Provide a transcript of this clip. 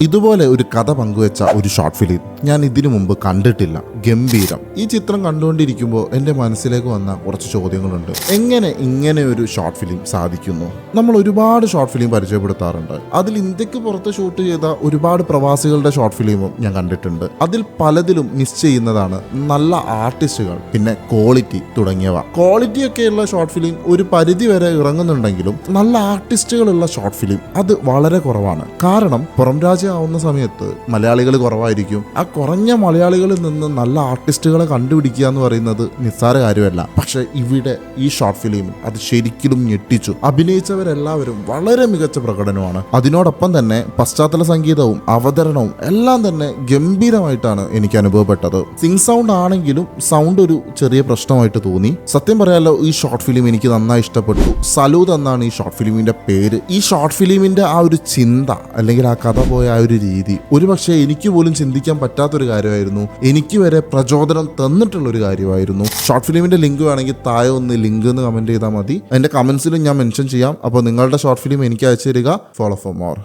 ഇതുപോലെ ഒരു കഥ പങ്കുവെച്ച ഒരു ഷോർട്ട് ഫിലിം ഞാൻ ഇതിനു മുമ്പ് കണ്ടിട്ടില്ല. ഗംഭീരം. ഈ ചിത്രം കണ്ടുകൊണ്ടിരിക്കുമ്പോൾ എൻ്റെ മനസ്സിലേക്ക് വന്ന കുറച്ച് ചോദ്യങ്ങളുണ്ട്. എങ്ങനെ ഇങ്ങനെ ഒരു ഷോർട്ട് ഫിലിം സാധിക്കുന്നു? നമ്മൾ ഒരുപാട് ഷോർട്ട് ഫിലിം പരിചയപ്പെടുത്താറുണ്ട്. അതിൽ ഇന്ത്യക്ക് പുറത്ത് ഷൂട്ട് ചെയ്ത ഒരുപാട് പ്രവാസികളുടെ ഷോർട്ട് ഫിലിമും ഞാൻ കണ്ടിട്ടുണ്ട്. അതിൽ പലതിലും മിസ് ചെയ്യുന്നതാണ് നല്ല ആർട്ടിസ്റ്റുകൾ, പിന്നെ ക്വാളിറ്റി തുടങ്ങിയവ. ക്വാളിറ്റിയൊക്കെയുള്ള ഷോർട്ട് ഫിലിം ഒരു പരിധി വരെ ഇറങ്ങുന്നുണ്ടെങ്കിലും നല്ല ആർട്ടിസ്റ്റുകളുള്ള ഷോർട്ട് ഫിലിം അത് വളരെ കുറവാണ്. കാരണം പുറം ആവുന്ന സമയത്ത് മലയാളികൾ കുറവായിരിക്കും. ആ കുറഞ്ഞ മലയാളികളിൽ നിന്ന് നല്ല ആർട്ടിസ്റ്റുകളെ കണ്ടുപിടിക്കുക എന്ന് പറയുന്നത് നിസ്സാര കാര്യമല്ല. പക്ഷെ ഇവിടെ ഈ ഷോർട്ട് ഫിലിമിൽ അത് ശരിക്കും ഞെട്ടിച്ചു. അഭിനയിച്ചവരെല്ലാവരും വളരെ മികച്ച പ്രകടനമാണ്. അതിനോടൊപ്പം തന്നെ പശ്ചാത്തല സംഗീതവും അവതരണവും എല്ലാം തന്നെ ഗംഭീരമായിട്ടാണ് എനിക്ക് അനുഭവപ്പെട്ടത്. സിംഗ് സൗണ്ട് ആണെങ്കിലും സൗണ്ട് ഒരു ചെറിയ പ്രശ്നമായിട്ട് തോന്നി. സത്യം പറയാലോ, ഈ ഷോർട്ട് ഫിലിം എനിക്ക് നന്നായി ഇഷ്ടപ്പെട്ടു. സലൂദ് എന്നാണ് ഈ ഷോർട്ട് ഫിലിമിന്റെ പേര്. ഈ ഷോർട്ട് ഫിലിമിന്റെ ആ ഒരു ചിന്ത അല്ലെങ്കിൽ ആ കഥ പോയ ആ ഒരു രീതി ഒരുപക്ഷെ എനിക്ക് പോലും ചിന്തിക്കാൻ പറ്റാത്തൊരു കാര്യമായിരുന്നു. എനിക്ക് വരെ പ്രചോദനം തന്നിട്ടുള്ള ഒരു കാര്യമായിരുന്നു. ഷോർട്ട് ഫിലിമിന്റെ ലിങ്ക് വേണമെങ്കിൽ താഴെ ഒന്ന് ലിങ്ക് എന്ന് കമന്റ് ചെയ്താൽ മതി. എന്റെ കമന്റ്സിലും ഞാൻ മെൻഷൻ ചെയ്യാം. അപ്പോൾ നിങ്ങളുടെ ഷോർട്ട് ഫിലിം എനിക്ക് അയച്ചു തരിക. Follow for more.